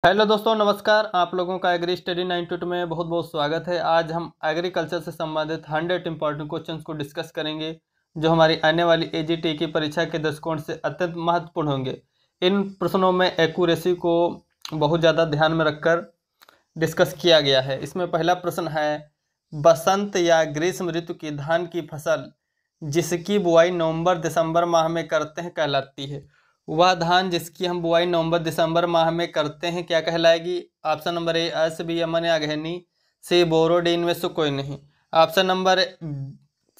Hello दोस्तों, नमस्कार। आप लोगों का एग्री स्टडी 92 में बहुत बहुत स्वागत है। आज हम एग्रीकल्चर से संबंधित 100 इंपॉर्टेंट क्वेश्चंस को डिस्कस करेंगे जो हमारी आने वाली एजीटी की परीक्षा के दृष्टिकोण से अत्यंत महत्वपूर्ण होंगे। इन प्रश्नों में एक्यूरेसी को बहुत ज़्यादा ध्यान में रखकर डिस्कस किया गया है। इसमें पहला प्रश्न है, बसंत या ग्रीष्म ऋतु की धान की फसल जिसकी बुआई नवंबर दिसंबर माह में करते हैं कहलाती है। वह धान जिसकी हम बुआई नवंबर दिसंबर माह में करते हैं क्या कहलाएगी? ऑप्शन नंबर ए अस बी अमन या गहनी, सी बोरोडी, इनमें से कोई नहीं। ऑप्शन नंबर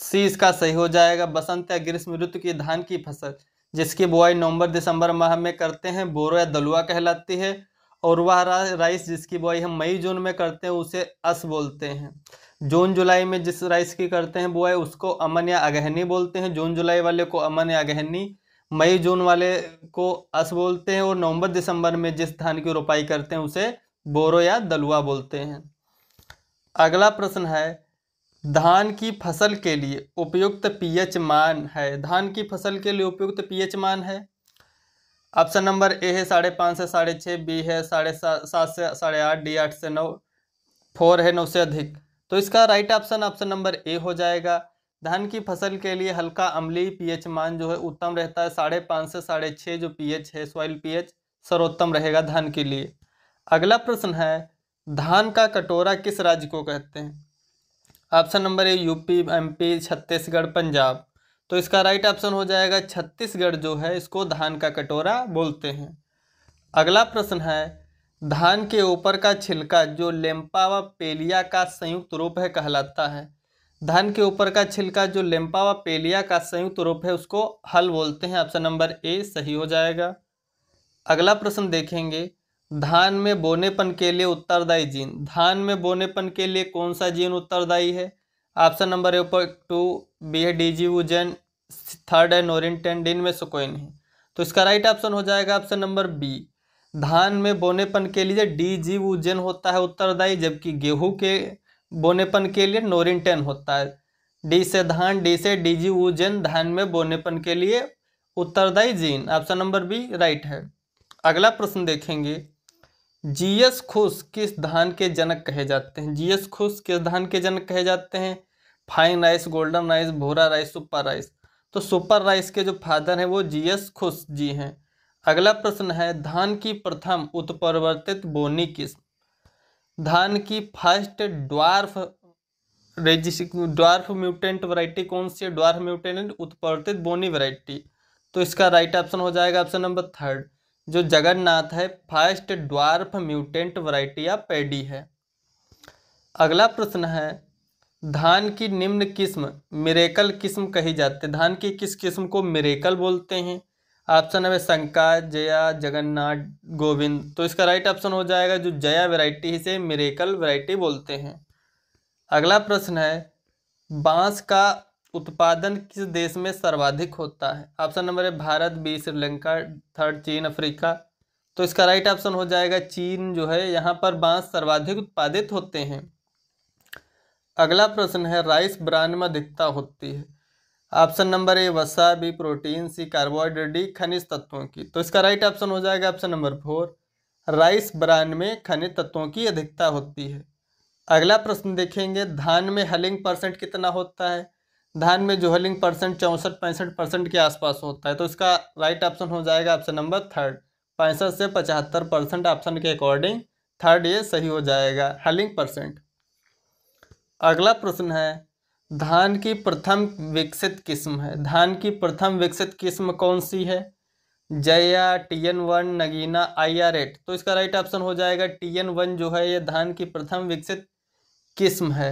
सी इसका सही हो जाएगा। बसंत या ग्रीष्म ऋतु की धान की फसल जिसकी बुआई नवंबर दिसंबर माह में करते हैं बोरो या दलुआ कहलाती है। और वह राइस जिसकी बुआई हम मई जून में करते हैं उसे अस बोलते हैं। जून जुलाई में जिस राइस की करते हैं बुआई उसको अमन या अगहनी बोलते हैं। जून जुलाई वाले को अमन या अगहनी, मई जून वाले को अस बोलते हैं। और नवंबर दिसंबर में जिस धान की रोपाई करते हैं उसे बोरो या दलुआ बोलते हैं। अगला प्रश्न है, धान की फसल के लिए उपयुक्त पीएच मान है। धान की फसल के लिए उपयुक्त पीएच मान है। ऑप्शन नंबर ए है 5.5 से 6.5, बी है 7.5 से 8.5, डी 8 से 9, 4 है 9 से अधिक। तो इसका राइट ऑप्शन नंबर ए हो जाएगा। धान की फसल के लिए हल्का अम्लीय पीएच मान जो है उत्तम रहता है। 5.5 से 6.5 जो पीएच है, सॉइल पीएच, सर्वोत्तम रहेगा धान के लिए। अगला प्रश्न है, धान का कटोरा किस राज्य को कहते हैं? ऑप्शन नंबर ए यूपी, एमपी, छत्तीसगढ़, पंजाब। तो इसका राइट ऑप्शन हो जाएगा छत्तीसगढ़ जो है इसको धान का कटोरा बोलते हैं। अगला प्रश्न है, धान के ऊपर का छिलका जो लेम्पा व पेलिया का संयुक्त रूप है कहलाता है। धान के ऊपर का छिलका जो लेम्पा व पेलिया का संयुक्त रूप है उसको हल बोलते हैं। ऑप्शन नंबर ए सही हो जाएगा। अगला प्रश्न देखेंगे, धान में बोनेपन के लिए उत्तरदायी जीन। धान में बोनेपन के लिए कौन सा जीन उत्तरदायी है? ऑप्शन नंबर ए पर 2, बी है डीजीयू जेन, 3 है नोरिन 10, डी में से कोई नहीं। तो इसका राइट ऑप्शन हो जाएगा ऑप्शन नंबर बी। धान में बोनेपन के लिए डीजीयू जेन होता है उत्तरदायी, जबकि गेहूं के बोनेपन के लिए नोरिन 10 होता है। डी से धान, डी से डीजीयू जेन धान में बोनेपन के लिए उत्तरदायी जीन। ऑप्शन नंबर बी राइट है। अगला प्रश्न देखेंगे, जीएस खुश किस धान के जनक कहे जाते हैं? जीएस खुश किस धान के जनक कहे जाते हैं? फाइन राइस, गोल्डन राइस, भूरा राइस, सुपर राइस। तो सुपर राइस के जो फादर हैं वो जीएस खुश जी हैं। अगला प्रश्न है, धान की प्रथम उत्परिवर्तित बोनी किस्म। धान की फर्स्ट ड्वार्फ म्यूटेंट वैरायटी कौन सी है? ड्वार्फ म्यूटेंट उत्परिवर्तित बोनी वैरायटी। तो इसका राइट ऑप्शन हो जाएगा ऑप्शन नंबर 3, जो जगन्नाथ है, फर्स्ट ड्वार्फ म्यूटेंट वैरायटी या पैडी है। अगला प्रश्न है, धान की निम्न किस्म मिरेकल किस्म कही जाती है। धान की किस किस्म को मिरेकल बोलते हैं? ऑप्शन है शंका, जया, जगन्नाथ, गोविंद। तो इसका राइट ऑप्शन हो जाएगा जो जया वैरायटी से मिरेकल वैरायटी बोलते हैं। अगला प्रश्न है, बांस का उत्पादन किस देश में सर्वाधिक होता है? ऑप्शन नंबर है भारत, बी श्रीलंका, 3 चीन, अफ्रीका। तो इसका राइट ऑप्शन हो जाएगा चीन जो है, यहाँ पर बांस सर्वाधिक उत्पादित होते हैं। अगला प्रश्न है, राइस ब्रान में अधिकता होती है। ऑप्शन नंबर ए वसा, बी प्रोटीन, सी कार्बोहाइड्रेट, डी खनिज तत्वों की। तो इसका राइट ऑप्शन हो जाएगा ऑप्शन नंबर 4, राइस ब्रान में खनिज तत्वों की अधिकता होती है। अगला प्रश्न देखेंगे, धान में हलिंग परसेंट कितना होता है? धान में जो हलिंग परसेंट 64-65% के आसपास होता है। तो इसका राइट ऑप्शन हो जाएगा ऑप्शन नंबर 3, 65 से 75% ऑप्शन के अकॉर्डिंग 3 ये सही हो जाएगा, हलिंग परसेंट। अगला प्रश्न है, धान की प्रथम विकसित किस्म है। धान की प्रथम विकसित किस्म कौन सी है? Jaya, TN1, Nagina, IR8। तो इसका राइट ऑप्शन हो जाएगा TN1 जो है ये धान की प्रथम विकसित किस्म है।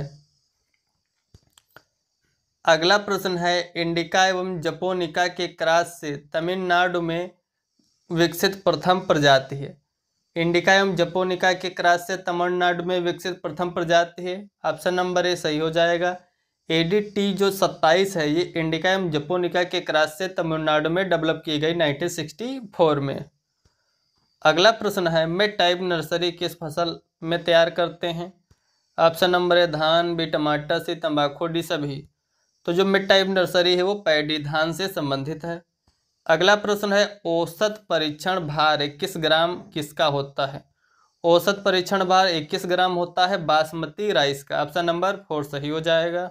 अगला प्रश्न है, इंडिका एवं जपोनिका के क्रॉस से तमिलनाडु में विकसित प्रथम प्रजाति है। इंडिका एवं जपोनिका के क्रॉस से तमिलनाडु में विकसित प्रथम प्रजाति है। ऑप्शन नंबर ए सही हो जाएगा। ADT जो 27 है ये इंडिका एवं जपोनिका के क्रॉस से तमिलनाडु में डेवलप की गई 1964 में। अगला प्रश्न है, मिड टाइप नर्सरी किस फसल में तैयार करते हैं? ऑप्शन नंबर ए धान, बी टमाटर, सी तंबाकू, डी सभी। तो जो मिड टाइप नर्सरी है वो पैडी धान से संबंधित है। अगला प्रश्न है, औसत परीक्षण भार 21 ग्राम किसका होता है? औसत परीक्षण भार 21 ग्राम होता है बासमती राइस का। ऑप्शन नंबर 4 सही हो जाएगा।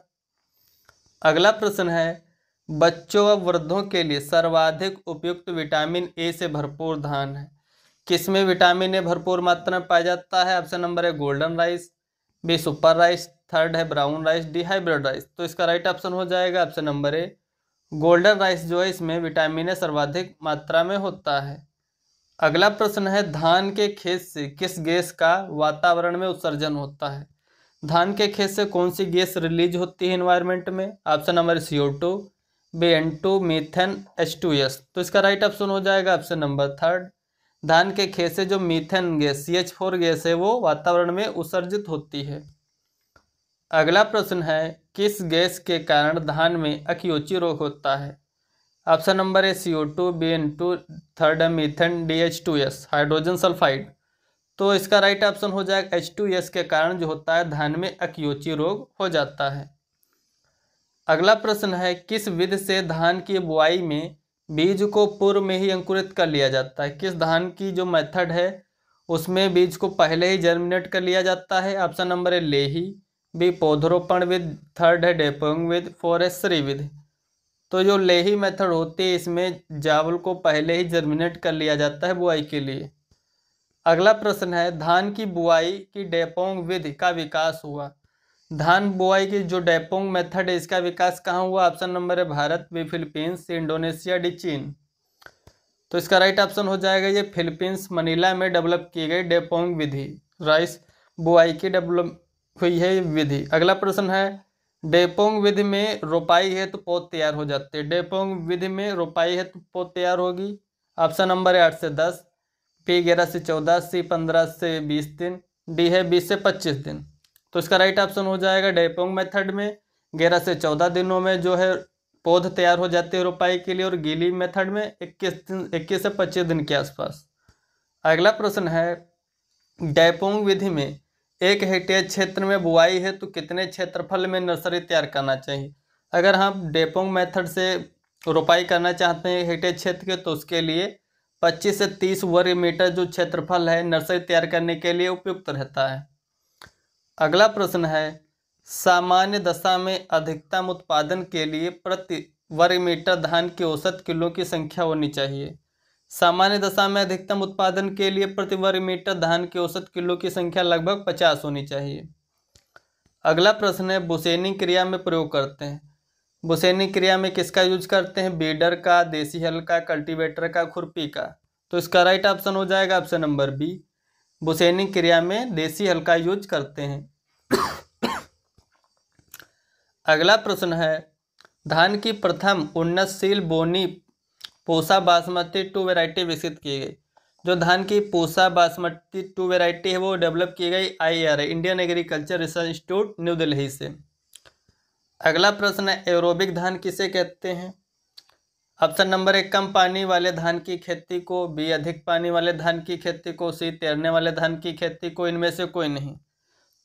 अगला प्रश्न है, बच्चों व वृद्धों के लिए सर्वाधिक उपयुक्त विटामिन ए से भरपूर धान है। किसमें विटामिन ए भरपूर मात्रा में पाया जाता है? ऑप्शन नंबर है golden rice, B super rice, third है brown rice, D hybrid rice. तो इसका राइट ऑप्शन हो जाएगा option number A golden rice जो है इसमें विटामिन ए सर्वाधिक मात्रा में होता है। अगला प्रश्न है, धान के खेत से किस गैस का वातावरण में उत्सर्जन होता है? धान के खेत से कौन सी गैस रिलीज होती है एनवायरनमेंट में? Option number CO2, B N2, methane, H2S। तो इसका राइट ऑप्शन हो जाएगा ऑप्शन नंबर थर्ड। धान के खेत से जो मीथेन गैस CH4 गैस है वो वातावरण में उत्सर्जित होती है। अगला प्रश्न है, किस गैस के कारण धान में अकियोची रोग होता है? ऑप्शन नंबर है CO2, बी N2, थर्ड है methane, D H2S hydrogen sulphide. तो इसका राइट ऑप्शन हो जाएगा H2S के कारण जो होता है धान में अकियोची रोग हो जाता है। अगला प्रश्न है, किस विधि से धान की बुआई में बीज को पूर्व में ही अंकुरित कर लिया जाता है? किस धान की जो मेथड है उसमें बीज को पहले ही जर्मिनेट कर लिया जाता है? ऑप्शन नंबर है लेही, बी पौधरोपण विधि, थर्ड है डेपोंग विधि, फोर है श्री विधि। तो जो लेही मेथड होती है इसमें चावल को पहले ही जर्मिनेट कर लिया जाता है बुआई के लिए। अगला प्रश्न है, धान की बुआई की डेपोंग विधि का विकास हुआ। धान बुआई की जो डेपोंग मेथड है इसका विकास कहाँ हुआ? ऑप्शन नंबर है Bharat, B Philippines, C Indonesia, D चीन। तो इसका राइट ऑप्शन हो जाएगा ये फिलीपींस मनीला में डेवलप की गई डेपोंग विधि, राइस बुआई की डेवलप हुई है विधि। अगला प्रश्न है, डेपोंग विधि में रोपाई है तो पौध तैयार हो जाते हैं। डेपोंग विधि में रोपाई है तो पौध तैयार होगी। ऑप्शन नंबर है 8 से 10, बी 11 से 14, सी 15 से 20 दिन, डी है 20 से 25 दिन। तो इसका राइट ऑप्शन हो जाएगा डेपोंग मेथड में 11 से 14 दिनों में जो है पौध तैयार हो जाते हैं रोपाई के लिए, और गीली मेथड में 21 से 25 दिन के आसपास। अगला प्रश्न है, डेपोंग विधि में 1 हेक्टेयर क्षेत्र में बुआई है तो कितने क्षेत्रफल में नर्सरी तैयार करना चाहिए? अगर हम डेपोंग मेथड से रोपाई करना चाहते हैं 1 हेक्टेयर क्षेत्र के तो उसके लिए 25 से 30 वर्ग मीटर जो क्षेत्रफल है नर्सरी तैयार करने के लिए उपयुक्त रहता है। अगला प्रश्न है, सामान्य दशा में अधिकतम उत्पादन के लिए प्रति वर्ग मीटर धान की औसत किलो की संख्या होनी चाहिए। सामान्य दशा में अधिकतम उत्पादन के लिए प्रति वर्ग मीटर धान की औसत किलो की संख्या लगभग 50 होनी चाहिए। अगला प्रश्न है, बुसेनी क्रिया में प्रयोग करते हैं। बुसेनी क्रिया में किसका यूज करते हैं? बीडर का, देसी हल का, कल्टीवेटर का, खुरपी का। तो इसका राइट ऑप्शन हो जाएगा ऑप्शन नंबर बी, बुसेनी क्रिया में देसी हल का यूज करते हैं। अगला प्रश्न है, धान की प्रथम उन्नतशील बोनी पूसा बासमती 2 वैरायटी विकसित की गई। जो धान की पूसा बासमती 2 वैरायटी है वो डेवलप की गई IARI Indian agriculture research institute new Delhi से। अगला प्रश्न है, एरोबिक धान किसे कहते हैं? ऑप्शन नंबर 1 कम पानी वाले धान की खेती को, बी अधिक पानी वाले धान की खेती को, सी तैरने वाले धान की खेती को, इनमें से कोई नहीं।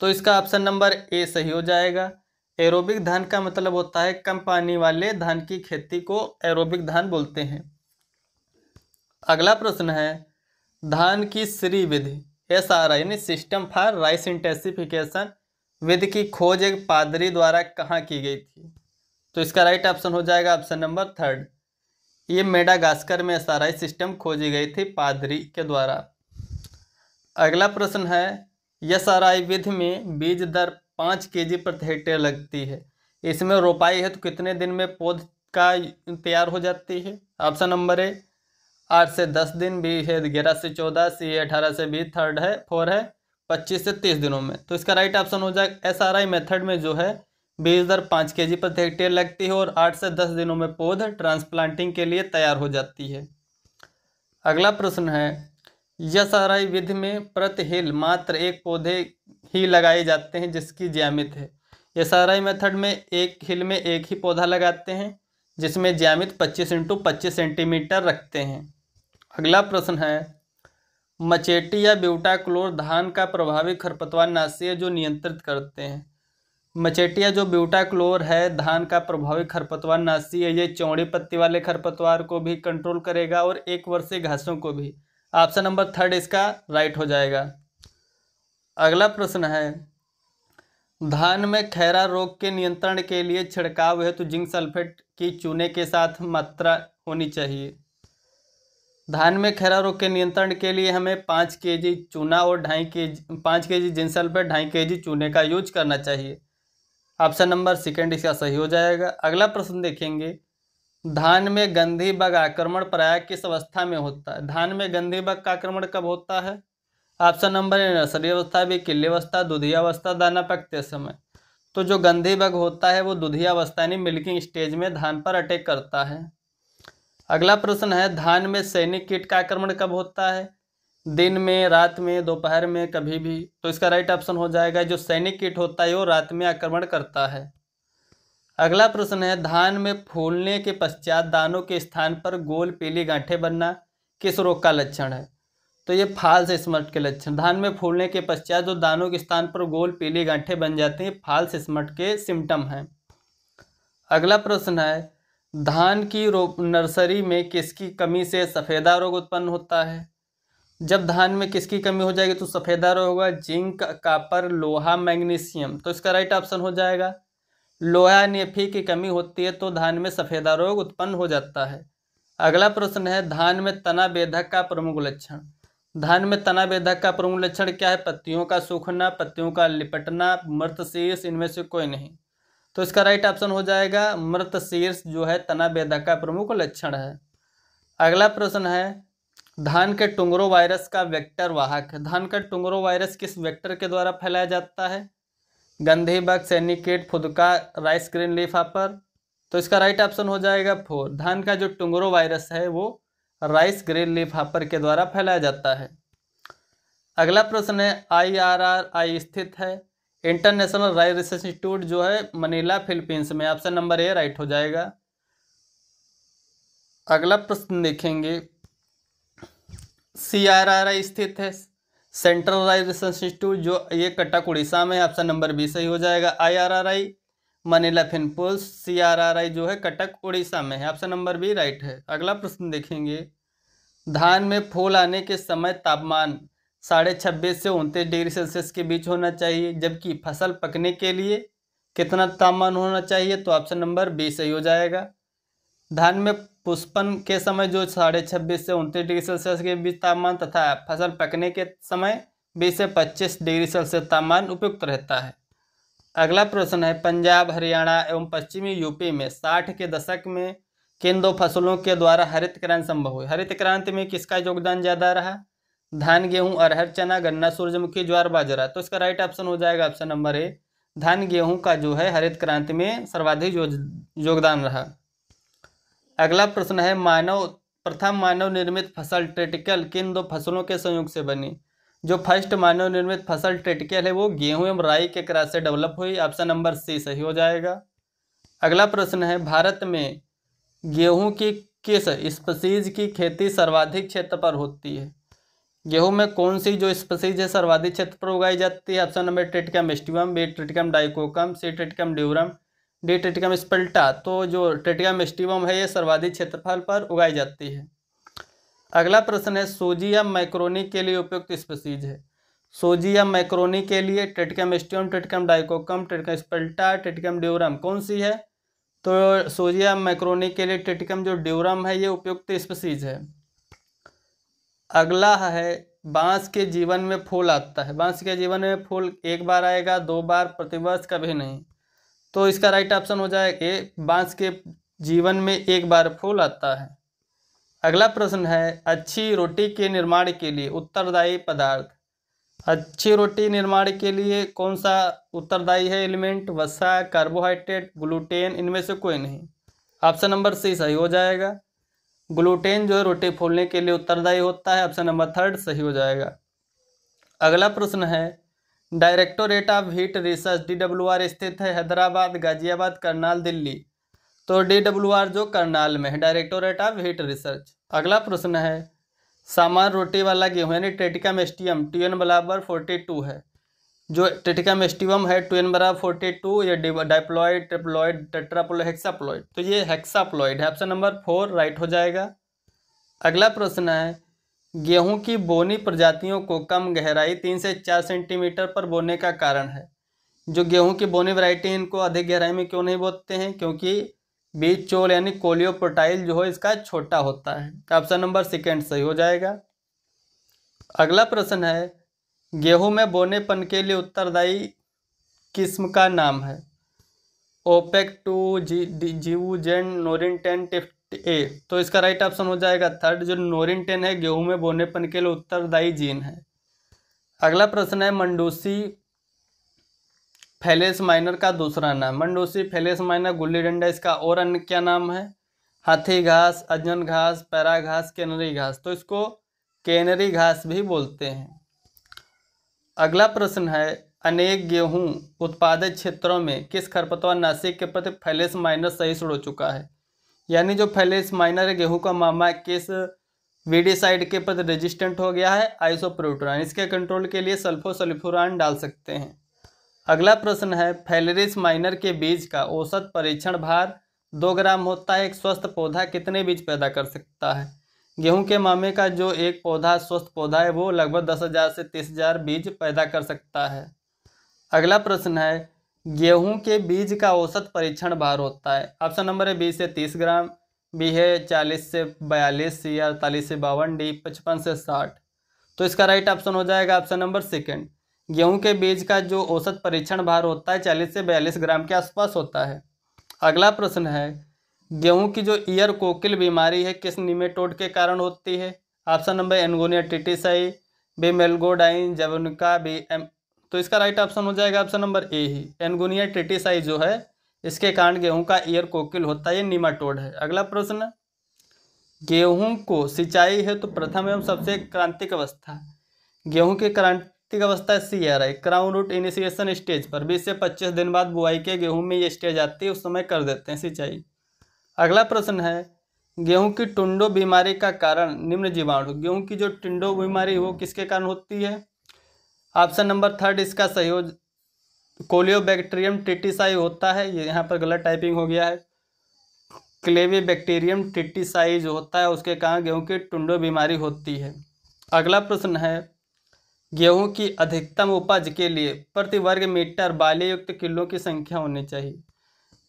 तो इसका ऑप्शन नंबर ए सही हो जाएगा। एरोबिक धान का मतलब होता है कम पानी वाले धान की खेती को एरोबिक धान बोलते हैं। अगला प्रश्न है, धान की श्री विधि SRI यानी सिस्टम फॉर राइस इंटेंसिफिकेशन विधि की खोज एक पादरी द्वारा कहाँ की गई थी? तो इसका राइट ऑप्शन हो जाएगा ऑप्शन नंबर थर्ड, ये मेडागास्कर में SRI सिस्टम खोजी गई थी पादरी के द्वारा। अगला प्रश्न है, SRI विधि में बीज दर 5 kg प्रति हेक्टेयर लगती है। इसमें रोपाई है तो कितने दिन में पौध का तैयार हो जाती है? ऑप्शन नंबर है 8 से 10 दिन, बी है 11 से 14, सी है 18 से 20, थर्ड है 4 है 25 से 30 दिनों में। तो इसका राइट ऑप्शन हो जाएगा SRI मेथड में जो है बीज दर 5 kg प्रति हेक्टेयर लगती है और 8 से 10 दिनों में पौध ट्रांसप्लांटिंग के लिए तैयार हो जाती है। अगला प्रश्न है, SRI विधि में प्रति हिल मात्र 1 पौधे ही लगाए जाते हैं जिसकी ज्यामिति है। SRI मेथड में 1 हिल में 1 ही पौधा लगाते हैं जिसमें ज्यामिति 25 × 25 सेंटीमीटर रखते हैं। अगला प्रश्न है, मचेटी या ब्यूटाक्लोर धान का प्रभावी खरपतवार नाशी है जो नियंत्रित करते हैं। मचेटिया जो ब्यूटाक्लोर है धान का प्रभावी खरपतवार नाशी है, ये चौड़ी पत्ती वाले खरपतवार को भी कंट्रोल करेगा और 1 वर्षीय घासों को भी। ऑप्शन नंबर थर्ड इसका राइट हो जाएगा। अगला प्रश्न है, धान में खैरा रोग के नियंत्रण के लिए छिड़काव हेतु जिंक सल्फेट की चूने के साथ मात्रा होनी चाहिए। धान में खैरा रोग के नियंत्रण के लिए हमें 5 kg चूना और 5 kg जिंक सल्फेट 2.5 kg चूने का यूज करना चाहिए। ऑप्शन नंबर सेकंड इसका सही हो जाएगा। अगला प्रश्न देखेंगे, धान में गंधी बग आक्रमण प्रायः किस अवस्था में होता है? धान में गंधी बग का आक्रमण कब होता है? ऑप्शन नंबर ए नर्सरी अवस्था, बी किल्ले अवस्था, दुधिया अवस्था, दाना पकते समय। तो जो गंधी बग होता है वो दुधिया अवस्था यानी मिल्किंग स्टेज में धान पर अटैक करता है। अगला प्रश्न है, धान में सैनिक कीट का आक्रमण कब होता है? दिन में, रात में, दोपहर में, कभी भी? तो इसका राइट ऑप्शन हो जाएगा, जो सैनिक कीट होता है वो रात में आक्रमण करता है। अगला प्रश्न है, धान में फूलने के पश्चात दानों के स्थान पर गोल पीली गांठें बनना किस रोग का लक्षण है? तो ये फाल्स स्मट के लक्षण। धान में फूलने के पश्चात जो दानों के स्थान पर गोल पीली गांठें बन जाती हैं, फाल्स स्मट के सिम्टम हैं। अगला प्रश्न है, धान की नर्सरी में किसकी कमी से सफ़ेदा रोग उत्पन्न होता है? जब धान में किसकी कमी हो जाएगी तो सफ़ेदा रोग होगा? जिंक, कॉपर, लोहा, मैग्नीशियम। तो इसका राइट ऑप्शन हो जाएगा लोहा नेफी की कमी होती है तो धान में सफ़ेदा रोग उत्पन्न हो जाता है। अगला प्रश्न है, धान में तना बेधक का प्रमुख लक्षण। धान में तना बेधक का प्रमुख लक्षण क्या है? पत्तियों का सूखना, पत्तियों का लिपटना, मृत शीर्ष, इनमें से कोई नहीं। तो इसका राइट ऑप्शन हो जाएगा मृत शीर्ष जो है तना बेधक का प्रमुख लक्षण है। अगला प्रश्न है, धान के टुंगरो वायरस का वेक्टर वाहक है। धान का टुंगरो वायरस किस वेक्टर के द्वारा फैलाया जाता है? गंधी बग, सैनिक कीट, फुदका, राइस ग्रीन लीफ हॉपर। तो इसका राइट ऑप्शन हो जाएगा 4। धान का जो टुंगरो वायरस है वो राइस ग्रीन लीफ हॉपर के द्वारा फैलाया जाता है। अगला प्रश्न है, IRRI स्थित है। इंटरनेशनल राइस रिसर्च इंस्टीट्यूट जो है मनीला, फिलीपींस में। ऑप्शन नंबर ए राइट हो जाएगा। अगला प्रश्न देखेंगे, CRRI स्थित है सेंट्रल राइस रिसर्च इंस्टीट्यूट जो ये कटक उड़ीसा में। ऑप्शन नंबर बी सही हो जाएगा। IRRI मनीला, फिलीपींस, CRRI जो है कटक उड़ीसा में है। ऑप्शन नंबर बी राइट है। अगला प्रश्न देखेंगे, धान में फूल आने के समय तापमान 26.5 से 29 डिग्री सेल्सियस के बीच होना चाहिए, जबकि फसल पकने के लिए कितना तापमान होना चाहिए? तो ऑप्शन नंबर बी सही हो जाएगा। धान में पुष्पन के समय जो 26.5 से 29 डिग्री सेल्सियस के बीच तापमान तथा फसल पकने के समय 20 से 25 डिग्री सेल्सियस तापमान उपयुक्त रहता है। अगला प्रश्न है, पंजाब, हरियाणा एवं पश्चिमी यूपी में 60 के दशक में किन 2 फसलों के द्वारा हरित क्रांति संभव हुई? हरित क्रांति में किसका योगदान ज़्यादा रहा? धान, गेहूं, अरहर, चना, गन्ना, सूरजमुखी, ज्वार, बाजरा। तो इसका राइट ऑप्शन हो जाएगा ऑप्शन नंबर ए। धान गेहूं का जो है हरित क्रांति में सर्वाधिक योगदान रहा। अगला प्रश्न है, प्रथम मानव निर्मित फसल ट्रेटिकल किन 2 फसलों के संयोग से बनी? जो फर्स्ट मानव निर्मित फसल ट्रेटिकल है वो गेहूं एवं राई के क्रॉस से डेवलप हुई। ऑप्शन नंबर सी सही हो जाएगा। अगला प्रश्न है, भारत में गेहूं की किस स्पीशीज की खेती सर्वाधिक क्षेत्र पर होती है? गेहूं में कौन सी जो स्पीशीज है सर्वाधिक क्षेत्र पर उगाई जाती है? Option number triticum aestivum, B triticum dicoccum, C triticum durum, D triticum spelta. तो जो ट्रिटिकम एस्टिवम है ये सर्वाधिक क्षेत्रफल पर उगाई जाती है। अगला प्रश्न है, सूजी या मैक्रोनी के लिए उपयुक्त स्पीशीज है। सूजी या मैक्रोनी के लिए triticum aestivum, triticum dicoccum, triticum spelta, triticum durum कौन सी है? तो सूजी या मैक्रोनी के लिए ट्रिटिकम जो ड्यूरम है ये उपयुक्त स्पीशीज है। अगला है, बांस के जीवन में फूल आता है। बांस के जीवन में फूल एक बार आएगा, 2 बार, प्रतिवर्ष, कभी नहीं। तो इसका राइट ऑप्शन हो जाएगा ए, बांस के जीवन में एक बार फूल आता है। अगला प्रश्न है, अच्छी रोटी के निर्माण के लिए उत्तरदायी पदार्थ। अच्छी रोटी निर्माण के लिए कौन सा उत्तरदायी है एलिमेंट? वसा, कार्बोहाइड्रेट, ग्लूटेन, इनमें से कोई नहीं। ऑप्शन नंबर सी सही हो जाएगा। ग्लूटेन जो है रोटी फूलने के लिए उत्तरदायी होता है। ऑप्शन नंबर 3 सही हो जाएगा। अगला प्रश्न है, directorate of heat research DWR स्थित है हैदराबाद, गाजियाबाद, करनाल, दिल्ली। तो DWR जो करनाल में है, डायरेक्टोरेट ऑफ हीट रिसर्च। अगला प्रश्न है, सामान्य रोटी वाला गेहूं यानी ट्रिटिकम एस्टिवम TN बराबर 42 है। जो ट्रिटिकम एस्टिवम है 2N बराबर 42, ये डाइप्लॉइड, ट्रिप्लॉइड, टेट्राप्लॉइड, हेक्साप्लॉइड। तो ये हेक्साप्लॉइड है। ऑप्शन नंबर 4 राइट हो जाएगा। अगला प्रश्न है, गेहूं की बोनी प्रजातियों को कम गहराई 3 से 4 सेंटीमीटर पर बोने का कारण है। जो गेहूं की बोनी वैरायटी इनको अधिक गहराई में क्यों नहीं बोते हैं? क्योंकि बीज चोल यानी कोलियोपोटाइल जो है इसका छोटा होता है। ऑप्शन नंबर सेकंड सही हो जाएगा। अगला प्रश्न है, गेहूं में बोनेपन के लिए उत्तरदायी किस्म का नाम है? ओपेक 2, जीवूजेन, नोरिन 10, टिफ्ट ए। तो इसका राइट ऑप्शन हो जाएगा थर्ड, जो नोरिन 10 है गेहूं में बोनेपन के लिए उत्तरदायी जीन है। अगला प्रश्न है, मंडूसी फेलेस माइनर का दूसरा नाम? मंडूसी फेलेस माइनर गुल्ली डंडा, इसका और अन्य क्या नाम है? हाथी घास, अंजन घास, पैरा घास, कैनरी घास। तो इसको कैनरी घास भी बोलते हैं। अगला प्रश्न है, अनेक गेहूं उत्पादक क्षेत्रों में किस खरपतवार नाशी के प्रति फेलेस माइनर सहिष्णु हो चुका है? यानी जो फेलेस माइनर है गेहूं का मामा किस वीडिसाइड के प्रति रेजिस्टेंट हो गया है? आइसोप्रोटोरान। इसके कंट्रोल के लिए सल्फोसल्फ्यूरान डाल सकते हैं। अगला प्रश्न है, फेलेरिस माइनर के बीज का औसत परीक्षण भार 2 ग्राम होता है। एक स्वस्थ पौधा कितने बीज पैदा कर सकता है? गेहूं के मामे का जो एक पौधा स्वस्थ पौधा है वो लगभग 10,000 से 30,000 बीज पैदा कर सकता है। अगला प्रश्न है, गेहूं के बीज का औसत परीक्षण भार होता है? ऑप्शन नंबर है 20 से 30 ग्राम, बी है 40 से 42, सी 48 से 52, डी 55 से 60। तो इसका राइट ऑप्शन हो जाएगा ऑप्शन नंबर सेकंड। गेहूं के बीज का जो औसत परीक्षण भार होता है 40 से 42 ग्राम के आसपास होता है। अगला प्रश्न है, गेहूं की जो ईयर कोकिल बीमारी है किस निमेटोड के कारण होती है? Option number anguina tritici, B meloidogyne, javanica, B M. तो इसका राइट ऑप्शन हो जाएगा ऑप्शन नंबर ए ही, एनगोनिया टिटिसाई जो है इसके कारण गेहूं का ईयर कोकिल होता है, ये निमाटोड है। अगला प्रश्न, गेहूं को सिंचाई है तो प्रथम एवं सबसे क्रांतिक अवस्था? गेहूं की क्रांतिक अवस्था CRI, crown root initiation stage पर 20 से 25 दिन बाद बुआई के गेहूं में ये स्टेज आती है, उस समय कर देते हैं सिंचाई। अगला प्रश्न है, गेहूं की टुंडो बीमारी का कारण निम्न जीवाणु? गेहूं की जो टुंडो बीमारी वो किसके कारण होती है? ऑप्शन नंबर थर्ड इसका सही हो, कोलियोबैक्टीरियम टिटिसाई होता है। ये यहाँ पर गलत टाइपिंग हो गया है। क्लेविबैक्टीरियम टिटिसाई जो होता है उसके कारण गेहूं की टुंडो बीमारी होती है। अगला प्रश्न है, गेहूं की अधिकतम उपज के लिए प्रति वर्ग मीटर बाली युक्त किलो की संख्या होनी चाहिए?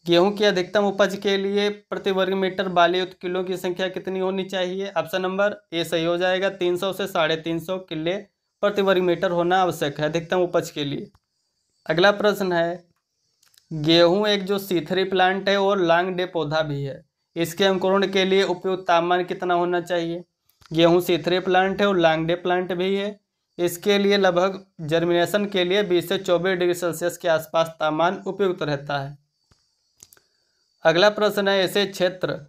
गेहूं की अधिकतम उपज के लिए प्रति वर्ग मीटर बाली युक्त किलो की संख्या कितनी होनी चाहिए? ऑप्शन नंबर ए सही हो जाएगा, 300 से 350 किले प्रति वर्ग मीटर होना आवश्यक है अधिकतम उपज के लिए। अगला प्रश्न है, गेहूं एक जो C3 प्लांट है और लॉन्ग डे पौधा भी है, इसके अंकुरण के लिए उपयुक्त तापमान कितना होना चाहिए? गेहूं C3 प्लांट है और लॉन्ग डे प्लांट भी है, इसके लिए लगभग जर्मिनेशन के लिए 20 से 24 डिग्री सेल्सियस के आसपास तापमान उपयुक्त रहता है। अगला प्रश्न है, ऐसे क्षेत्र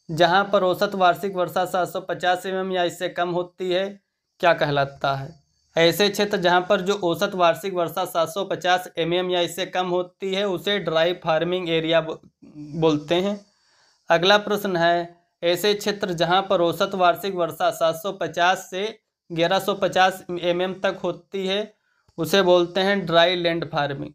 जहां पर औसत वार्षिक वर्षा 750 mm या इससे कम होती है क्या कहलाता है? ऐसे क्षेत्र जहां पर जो औसत वार्षिक वर्षा 750 mm या इससे कम होती है उसे ड्राई फार्मिंग एरिया बोलते हैं। अगला प्रश्न है, ऐसे क्षेत्र जहां पर औसत वार्षिक वर्षा 750 से 1150 mm तक होती है उसे बोलते हैं ड्राई लैंड फार्मिंग।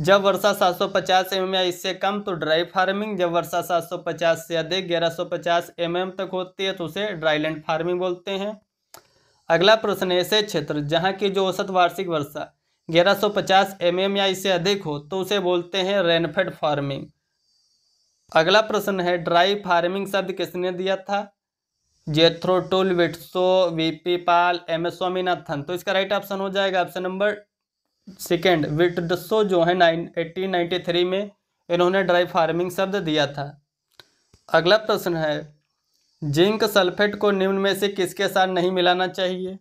जब वर्षा 750 mm या इससे कम तो ड्राई फार्मिंग, जब वर्षा 750 से अधिक 1150 mm तक होती है तो उसे ड्राई लैंड फार्मिंग बोलते हैं। अगला प्रश्न, ऐसे क्षेत्र जहां की जो औसत वार्षिक वर्षा 1150 mm या इससे अधिक हो तो उसे बोलते हैं रेनफेड फार्मिंग। अगला प्रश्न है, ड्राई फार्मिंग शब्द किसने दिया था? जेथ्रो टूल, विट्सो, VP पाल, MS स्वामीनाथन। तो इसका राइट ऑप्शन हो जाएगा ऑप्शन नंबर सेकेंड, विट्सो जो है 1893 में इन्होंने ड्राई फार्मिंग शब्द दिया था। अगला प्रश्न है, जिंक सल्फेट को निम्न में से किसके साथ नहीं मिलाना चाहिए?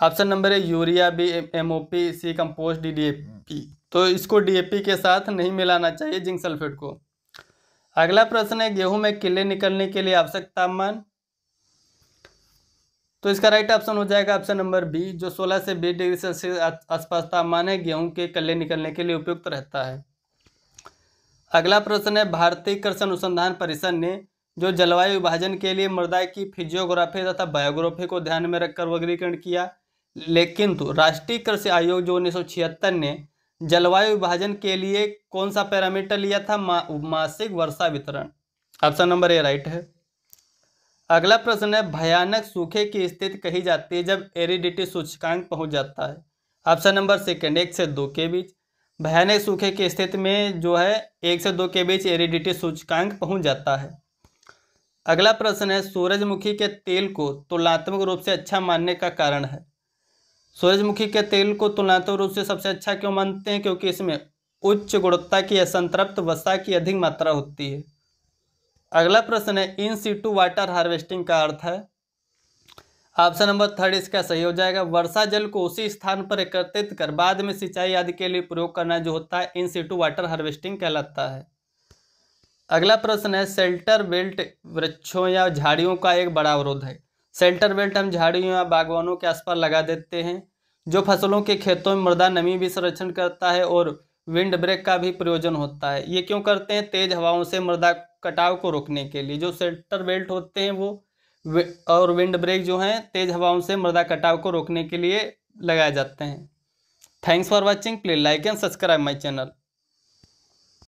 ऑप्शन नंबर है urea, B MOP, C compost, D DAP। तो इसको DAP के साथ नहीं मिलाना चाहिए जिंक सल्फेट को। अगला प्रश्न है, गेहूं में किले निकलने के लिए आवश्यक तापमान? तो इसका राइट ऑप्शन हो जाएगा ऑप्शन नंबर बी, जो 16 से 20 डिग्री सेल्सियस आसपास तापमान है गेहूं के कल्ले निकलने के लिए उपयुक्त रहता है। अगला प्रश्न है, भारतीय कृषि अनुसंधान परिषद ने जो जलवायु विभाजन के लिए मृदा की फिजियोग्राफी तथा बायोग्राफी को ध्यान में रखकर वर्गीकरण किया, लेकिन तो राष्ट्रीय कृषि आयोग जो 1976 ने जलवायु विभाजन के लिए कौन सा पैरामीटर लिया था? मासिक वर्षा वितरण। ऑप्शन नंबर ए राइट है। अगला प्रश्न है, भयानक सूखे की स्थिति कही जाती है जब एरिडिटी सूचकांक पहुंच जाता है। ऑप्शन नंबर सेकंड, 1 से 2 के बीच। भयानक सूखे की स्थिति में जो है 1 से 2 के बीच एरिडिटी सूचकांक पहुंच जाता है। अगला प्रश्न है, सूरजमुखी के तेल को तुलनात्मक रूप से अच्छा मानने का कारण है। सूरजमुखी के तेल को तुलनात्मक रूप से सबसे अच्छा क्यों मानते हैं? क्योंकि इसमें उच्च गुणवत्ता की असंतृप्त वसा की अधिक मात्रा होती है। अगला प्रश्न है, इन सीटू वाटर हार्वेस्टिंग का अर्थ है। ऑप्शन नंबर थर्ड इसका सही हो जाएगा। वर्षा जल को उसी स्थान पर एकत्रित कर बाद में सिंचाई आदि के लिए प्रयोग करना जो होता है इन सीटू वाटर हार्वेस्टिंग कहलाता है। अगला प्रश्न है, शेल्टर बेल्ट वृक्षों या झाड़ियों का एक बड़ा अवरोध है। शेल्टर बेल्ट हम झाड़ियों या बागवानों के आसपास लगा देते हैं, जो फसलों के खेतों में मृदा नमी भी संरक्षण करता है और विंड ब्रेक का भी प्रयोजन होता है। ये क्यों करते हैं? तेज हवाओं से मृदा कटाव को रोकने के लिए। जो शेल्टर बेल्ट होते हैं वो और विंड ब्रेक जो हैं तेज हवाओं से मृदा कटाव को रोकने के लिए लगाए जाते हैं। Thanks for watching. Please like and subscribe my channel.